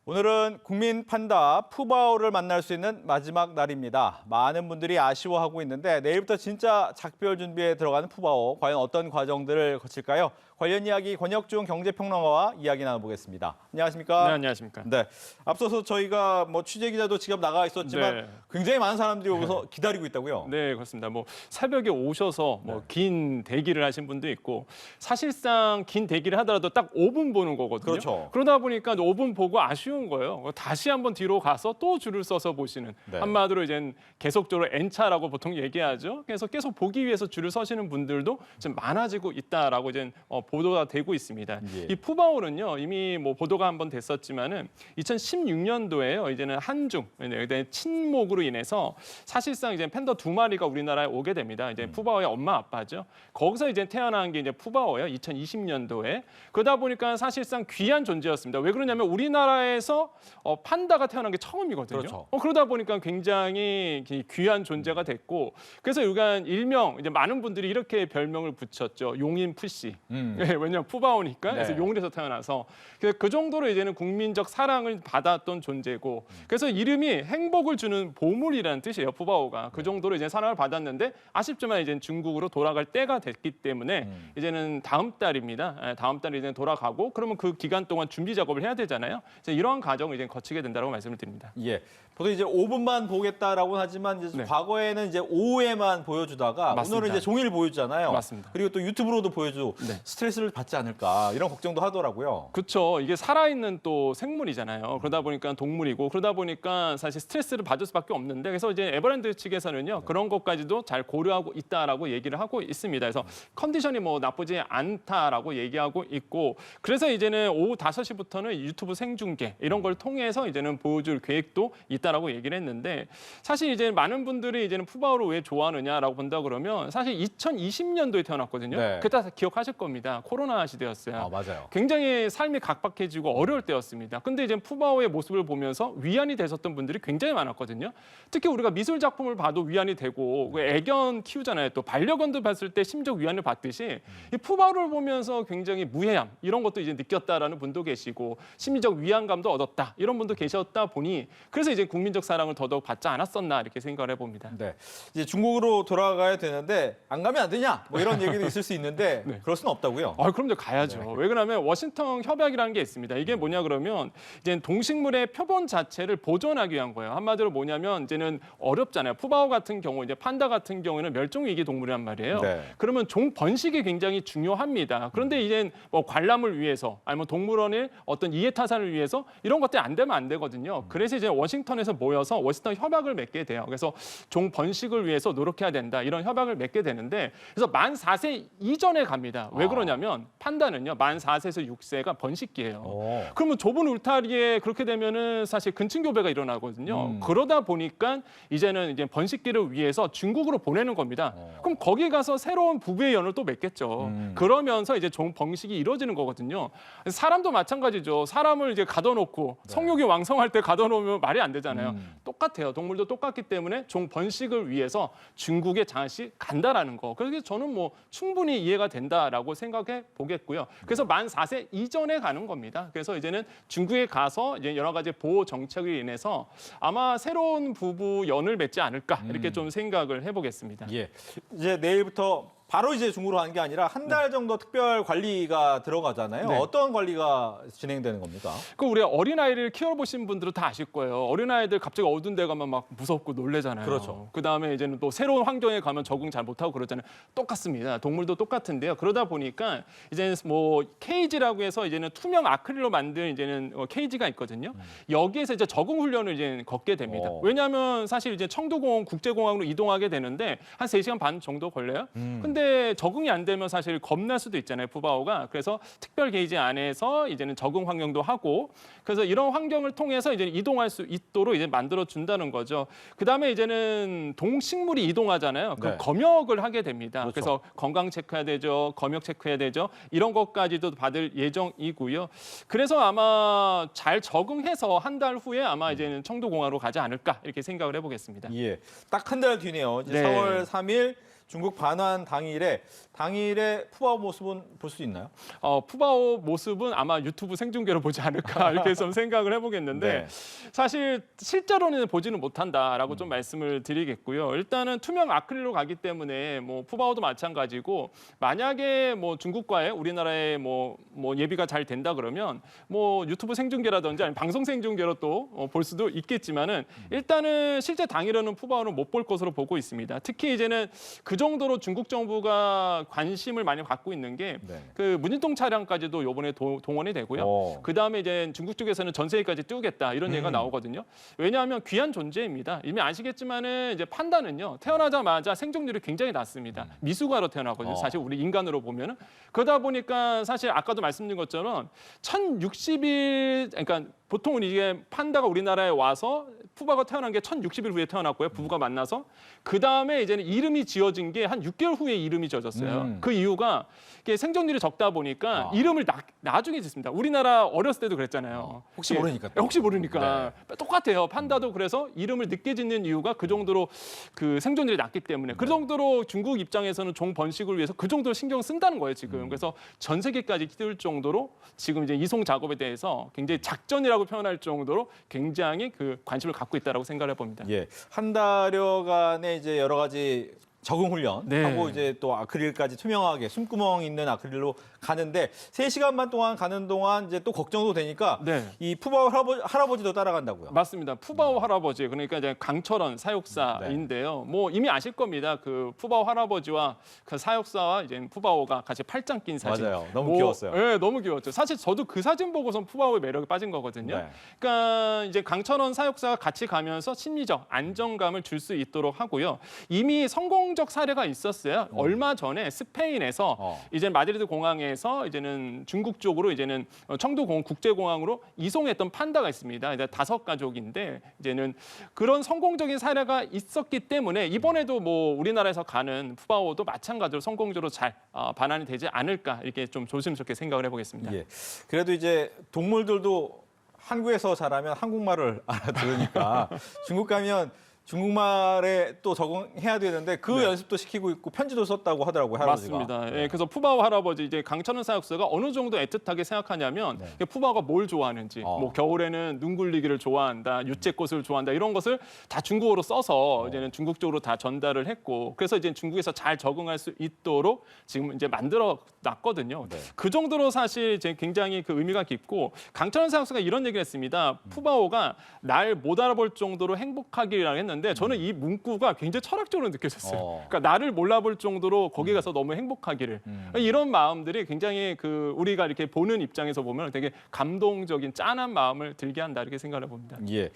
오늘은 국민 판다 푸바오를 만날 수 있는 마지막 날입니다. 많은 분들이 아쉬워하고 있는데 내일부터 진짜 작별 준비에 들어가는 푸바오, 과연 어떤 과정들을 거칠까요? 관련 이야기 권혁중 경제평론가와 이야기 나눠보겠습니다. 안녕하십니까? 네, 안녕하십니까? 네, 앞서서 저희가 취재 기자도 직접 나가 있었지만 네. 굉장히 많은 사람들이 오서 기다리고 있다고요? 네, 그렇습니다. 새벽에 오셔서 긴 대기를 하신 분도 있고 사실상 긴 대기를 하더라도 딱 5분 보는 거거든요. 그렇죠. 그러다 보니까 5분 보고 아쉬운 거예요. 다시 한번 뒤로 가서 또 줄을 서서 보시는. 네. 한마디로 이제 계속적으로 N차라고 보통 얘기하죠. 그래서 계속 보기 위해서 줄을 서시는 분들도 좀 많아지고 있다라고 이제 보도가 되고 있습니다. 예. 이 푸바오는요, 이미 보도가 한번 됐었지만은 2016년도에요. 이제는 한중 친목으로 인해서 사실상 이제 팬더 2마리가 우리나라에 오게 됩니다. 이제 푸바오의 엄마 아빠죠. 거기서 이제 태어난 게 이제 푸바오예요. 2020년도에. 그러다 보니까 사실상 귀한 존재였습니다. 왜 그러냐면 우리나라에서 판다가 태어난 게 처음이거든요. 그렇죠. 그러다 보니까 굉장히 귀한 존재가 됐고, 그래서 여간 일명 이제 많은 분들이 이렇게 별명을 붙였죠. 용인 푸씨. 네, 왜냐면 푸바오니까. 그래서 네. 용인에서 태어나서 그 정도로 이제는 국민적 사랑을 받았던 존재고, 그래서 이름이 행복을 주는 보물이라는 뜻이에요. 푸바오가 그 정도로 이제 사랑을 받았는데 아쉽지만 이제 중국으로 돌아갈 때가 됐기 때문에 이제는 다음 달입니다. 다음 달에 이제 돌아가고, 그러면 그 기간 동안 준비 작업을 해야 되잖아요. 이제 이러한 과정을 이제 거치게 된다고 말씀을 드립니다. 예. 보통 이제 5분만 보겠다라고 하지만 이제 네. 과거에는 이제 오후에만 보여주다가 맞습니다. 오늘은 이제 종일 보여주잖아요. 맞습니다. 그리고 또 유튜브로도 보여주고 네. 스트레스를 받지 않을까 이런 걱정도 하더라고요. 그렇죠. 이게 살아있는 또 생물이잖아요. 그러다 보니까 동물이고, 그러다 보니까 사실 스트레스를 받을 수밖에 없는데, 그래서 이제 에버랜드 측에서는요, 그런 것까지도 잘 고려하고 있다라고 얘기를 하고 있습니다. 그래서 컨디션이 나쁘지 않다라고 얘기하고 있고, 그래서 이제는 오후 5시부터는 유튜브 생중계 이런 걸 통해서 이제는 보여줄 계획도 있다라고 얘기를 했는데, 사실 이제 많은 분들이 이제는 푸바오를 왜 좋아하느냐라고 본다 그러면 사실 2020년도에 태어났거든요. 네. 그때 기억하실 겁니다. 코로나 시대였어요. 아, 맞아요. 굉장히 삶이 각박해지고 어려울 때였습니다. 근데 이제 푸바오의 모습을 보면서 위안이 되셨던 분들이 굉장히 많았거든요. 특히 우리가 미술 작품을 봐도 위안이 되고, 그 애견 키우잖아요. 또 반려견도 봤을 때 심적 위안을 받듯이 이 푸바오를 보면서 굉장히 무해함 이런 것도 이제 느꼈다라는 분도 계시고, 심리적 위안감도 얻었다 이런 분도 계셨다 보니, 그래서 이제 국민적 사랑을 더더욱 받지 않았었나 이렇게 생각을 해봅니다. 네. 이제 중국으로 돌아가야 되는데 안 가면 안 되냐? 이런 얘기도 있을 수 있는데 네. 그럴 수는 없다고요. 그럼요, 가야죠. 왜 그러냐면 워싱턴 협약이라는 게 있습니다. 이게 뭐냐 그러면 이제 동식물의 표본 자체를 보존하기 위한 거예요. 한마디로 뭐냐면 이제는 어렵잖아요. 푸바오 같은 경우, 이제 판다 같은 경우에는 멸종 위기 동물이란 말이에요. 네. 그러면 종 번식이 굉장히 중요합니다. 그런데 이제 관람을 위해서 아니면 동물원의 어떤 이해타산을 위해서 이런 것들이 안 되면 안 되거든요. 그래서 이제 워싱턴에서 모여서 워싱턴 협약을 맺게 돼요. 그래서 종 번식을 위해서 노력해야 된다 이런 협약을 맺게 되는데, 그래서 만 4세 이전에 갑니다. 왜 그러냐면 판다는요, 만 4세에서 6세가 번식기예요. 그러면 좁은 울타리에 그렇게 되면은 사실 근친교배가 일어나거든요. 그러다 보니까 이제는 이제 번식기를 위해서 중국으로 보내는 겁니다. 그럼 거기 가서 새로운 부부의 연을 또 맺겠죠. 그러면서 이제 종 번식이 이루어지는 거거든요. 사람도 마찬가지죠. 사람을 이제 가둬놓고 성욕이 왕성할 때 가둬놓으면 말이 안 되잖아요. 똑같아요. 동물도 똑같기 때문에 종 번식을 위해서 중국에 잠시 간다라는 거. 그래서 저는 충분히 이해가 된다라고 생각해 보겠고요. 그래서 만 4세 이전에 가는 겁니다. 그래서 이제는 중국에 가서 이제 여러 가지 보호 정책으로 인해서 아마 새로운 부부 연을 맺지 않을까 이렇게 좀 생각을 해보겠습니다. 예. 이제 내일부터 바로 이제 중국으로 가는 게 아니라 한 달 정도 특별 관리가 들어가잖아요. 네. 어떤 관리가 진행되는 겁니까? 우리 어린아이를 키워보신 분들은 다 아실 거예요. 어린아이들 갑자기 어두운 데 가면 막 무섭고 놀래잖아요. 그렇죠. 그다음에 이제는 또 새로운 환경에 가면 적응 잘 못하고 그러잖아요. 똑같습니다. 동물도 똑같은데요. 그러다 보니까 이제는 케이지라고 해서 이제는 투명 아크릴로 만든 이제는 케이지가 있거든요. 여기에서 이제 적응 훈련을 이제 걷게 됩니다. 왜냐하면 사실 이제 청두공원 국제공항으로 이동하게 되는데 한 3시간 반 정도 걸려요. 근데 적응이 안 되면 사실 겁날 수도 있잖아요, 푸바오가. 그래서 특별 게이지 안에서 이제는 적응 환경도 하고, 그래서 이런 환경을 통해서 이제 이동할 수 있도록 이제 만들어 준다는 거죠. 그다음에 이제는 동식물이 이동하잖아요. 그럼 네. 검역을 하게 됩니다. 그렇죠. 그래서 건강 체크해야 되죠, 검역 체크해야 되죠. 이런 것까지도 받을 예정이고요. 그래서 아마 잘 적응해서 한 달 후에 아마 이제는 청두공항으로 가지 않을까 이렇게 생각을 해보겠습니다. 예. 딱 한 달 뒤네요. 이제 네. 4월 3일 중국 반환 당일에 푸바오 모습은 볼 수 있나요? 푸바오 모습은 아마 유튜브 생중계로 보지 않을까 이렇게 좀 생각을 해보겠는데 네. 사실 실제로는 보지는 못한다라고 좀 말씀을 드리겠고요. 일단은 투명 아크릴로 가기 때문에 뭐 푸바오도 마찬가지고 만약에 뭐 중국과의 우리나라의 뭐 예비가 잘 된다 그러면 뭐 유튜브 생중계라든지 아니면 방송 생중계로 또 볼 수도 있겠지만은 일단은 실제 당일에는 푸바오는 못 볼 것으로 보고 있습니다. 특히 이제는 그 정도로 중국 정부가 관심을 많이 갖고 있는 게 그 무진동 차량까지도 이번에 동원이 되고요. 그 다음에 이제 중국 쪽에서는 전 세계까지 띄우겠다 이런 얘기가 나오거든요. 왜냐하면 귀한 존재입니다. 이미 아시겠지만은 이제 판다는요 태어나자마자 생존율이 굉장히 낮습니다. 미숙아로 태어나거든요. 사실 우리 인간으로 보면은 그러다 보니까 사실 아까도 말씀드린 것처럼 1060일 그러니까 보통은 이게 판다가 우리나라에 와서 푸바가 태어난 게 1060일 후에 태어났고요. 부부가 만나서 그 다음에 이제는 이름이 지어진 게 한 6개월 후에 이름이 지어졌어요. 그 이유가 이게 생존율이 적다 보니까 이름을 나중에 짓습니다. 우리나라 어렸을 때도 그랬잖아요. 혹시 모르니까. 혹시 모르니까 똑같아요. 판다도 그래서 이름을 늦게 짓는 이유가 그 정도로 그 생존율이 낮기 때문에 그 정도로 중국 입장에서는 종 번식을 위해서 그 정도로 신경 쓴다는 거예요 지금. 그래서 전 세계까지 띄울 정도로 지금 이제 이송 작업에 대해서 굉장히 작전이라고 표현할 정도로 굉장히 그 관심을 갖고 있다라고 생각을 해봅니다. 예, 한 달여간의 이제 여러 가지 적응 훈련 하고 이제 또 아크릴까지 투명하게 숨구멍 있는 아크릴로 가는데 3시간만 동안 가는 동안 이제 또 걱정도 되니까 이 푸바오 할아버지도 따라간다고요. 맞습니다. 푸바오 할아버지 그러니까 이제 강철원 사육사인데요. 뭐 이미 아실 겁니다. 그 푸바오 할아버지와 그 사육사와 이제 푸바오가 같이 팔짱 낀 사진. 맞아요. 너무 귀여웠어요. 네, 너무 귀여웠죠. 사실 저도 그 사진 보고선 푸바오의 매력에 빠진 거거든요. 그러니까 이제 강철원 사육사가 같이 가면서 심리적 안정감을 줄 수 있도록 하고요. 이미 성공적 사례가 있었어요. 얼마 전에 스페인에서 이제 마드리드 공항에서 이제는 중국 쪽으로 이제는 청도 국제공항으로 이송했던 판다가 있습니다. 이제 5가족인데 이제는 그런 성공적인 사례가 있었기 때문에 이번에도 뭐 우리나라에서 가는 푸바오도 마찬가지로 성공적으로 잘 반환이 되지 않을까 이렇게 좀 조심스럽게 생각을 해보겠습니다. 예. 그래도 이제 동물들도 한국에서 자라면 한국말을 알아들으니까 중국 가면 중국말에 또 적응해야 되는데 그 연습도 시키고 있고 편지도 썼다고 하더라고요, 할아버지가. 맞습니다. 예, 그래서 푸바오 할아버지 이제 강철원 사육사가 어느 정도 애틋하게 생각하냐면 푸바오가 뭘 좋아하는지, 뭐 겨울에는 눈 굴리기를 좋아한다, 유채꽃을 좋아한다 이런 것을 다 중국어로 써서 이제는 중국 쪽으로 다 전달을 했고, 그래서 이제 중국에서 잘 적응할 수 있도록 지금 이제 만들어 놨거든요. 그 정도로 사실 이제 굉장히 그 의미가 깊고 강철원 사육사가 이런 얘기를 했습니다. 푸바오가 날 못 알아볼 정도로 행복하기라고 했는데. 저는 이 문구가 굉장히 철학적으로 느껴졌어요. 그러니까 나를 몰라볼 정도로 거기 가서 너무 행복하기를 이런 마음들이 굉장히 그 우리가 이렇게 보는 입장에서 보면 되게 감동적인 짠한 마음을 들게 한다 이렇게 생각을 해봅니다. 예,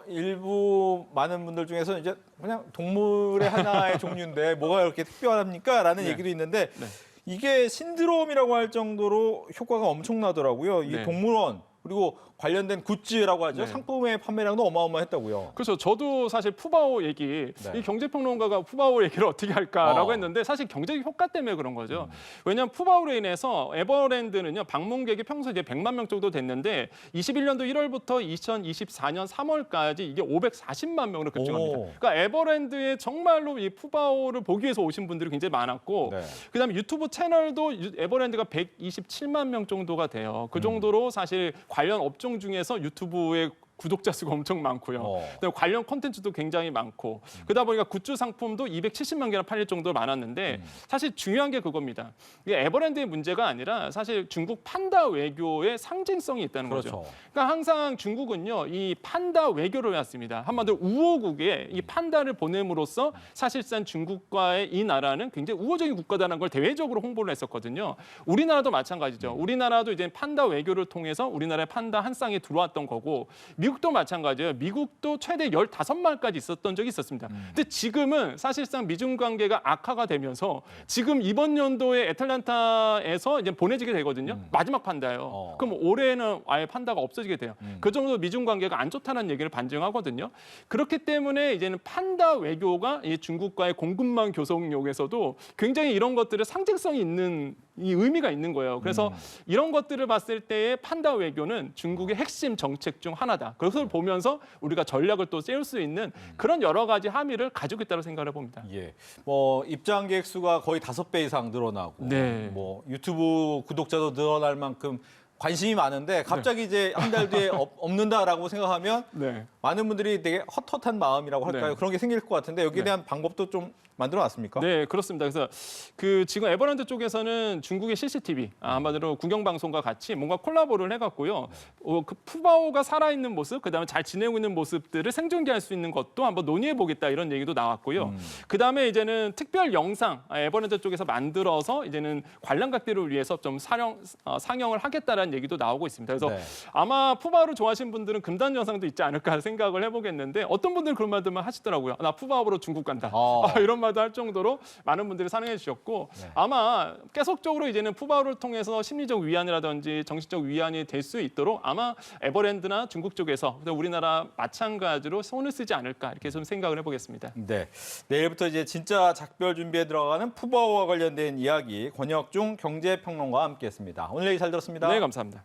일부 많은 분들 중에서 이제 그냥 동물의 하나의 종류인데 뭐가 이렇게 특별합니까?라는 얘기도 있는데 이게 신드롬이라고 할 정도로 효과가 엄청나더라고요. 이 동물원 그리고 관련된 굿즈라고 하죠. 상품의 판매량도 어마어마했다고요. 그렇죠. 저도 사실 푸바오 얘기, 이 경제평론가가 푸바오 얘기를 어떻게 할까라고 했는데 사실 경제적 효과 때문에 그런 거죠. 왜냐하면 푸바오로 인해서 에버랜드는요. 방문객이 평소 이제 100만 명 정도 됐는데 21년도 1월부터 2024년 3월까지 이게 540만 명으로 급증합니다. 그러니까 에버랜드에 정말로 이 푸바오를 보기 위해서 오신 분들이 굉장히 많았고 그다음에 유튜브 채널도 에버랜드가 127만 명 정도가 돼요. 그 정도로 사실 관련 업종 중에서 유튜브에 구독자 수가 엄청 많고요. 그다음에 관련 콘텐츠도 굉장히 많고 그러다 보니까 굿즈 상품도 270만 개나 팔릴 정도로 많았는데 사실 중요한 게 그겁니다. 이게 에버랜드의 문제가 아니라 사실 중국 판다 외교의 상징성이 있다는 거죠. 그러니까 항상 중국은요. 이 판다 외교를 해왔습니다. 한마디로 우호국에 이 판다를 보냄으로써 사실상 중국과의 이 나라는 굉장히 우호적인 국가다라는 걸 대외적으로 홍보를 했었거든요. 우리나라도 마찬가지죠. 우리나라도 이제 판다 외교를 통해서 우리나라의 판다 한 쌍이 들어왔던 거고 미국도 마찬가지예요. 미국도 최대 15마리까지 있었던 적이 있었습니다. 근데 지금은 사실상 미중 관계가 악화가 되면서 지금 이번 연도에 애틀랜타에서 이제 보내지게 되거든요. 마지막 판다예요. 그럼 올해는 아예 판다가 없어지게 돼요. 그 정도 미중 관계가 안 좋다는 얘기를 반증하거든요. 그렇기 때문에 이제는 판다 외교가 이 중국과의 공급망 교섭력에서도 굉장히 이런 것들을 상징성이 있는 이 의미가 있는 거예요. 그래서 이런 것들을 봤을 때의 판다 외교는 중국의 핵심 정책 중 하나다. 그것을 보면서 우리가 전략을 또 세울 수 있는 그런 여러 가지 함의를 가지고 있다고 생각을 해봅니다. 예. 뭐 입장객 수가 거의 5배 이상 늘어나고 네. 뭐 유튜브 구독자도 늘어날 만큼 관심이 많은데 갑자기 이제 한 달 뒤에 없는다라고 생각하면 네. 많은 분들이 되게 헛헛한 마음이라고 할까요? 네. 그런 게 생길 것 같은데 여기에 네. 대한 방법도 좀 만들어 놨습니까? 네, 그렇습니다. 그래서 그 지금 에버랜드 쪽에서는 중국의 CCTV, 한마디로 국영방송과 같이 뭔가 콜라보를 해갖고요. 그 푸바오가 살아있는 모습, 그다음에 잘 지내고 있는 모습들을 생중계할 수 있는 것도 한번 논의해보겠다 이런 얘기도 나왔고요. 그다음에 이제는 특별 영상 에버랜드 쪽에서 만들어서 이제는 관람객들을 위해서 좀 상영을 하겠다라는 얘기도 나오고 있습니다. 그래서 네. 아마 푸바오를 좋아하시는 분들은 금단 영상도 있지 않을까 생각을 해보겠는데 어떤 분들은 그런 말들만 하시더라고요. 나 푸바오로 중국 간다. 이런 말도 할 정도로 많은 분들이 사랑해 주셨고 네. 아마 계속적으로 이제는 푸바오를 통해서 심리적 위안이라든지 정신적 위안이 될 수 있도록 아마 에버랜드나 중국 쪽에서 우리나라 마찬가지로 손을 쓰지 않을까 이렇게 좀 생각을 해보겠습니다. 네. 내일부터 이제 진짜 작별 준비에 들어가는 푸바오와 관련된 이야기 권혁중 경제평론가와 함께했습니다. 오늘 얘기 잘 들었습니다. 네, 감사합니다.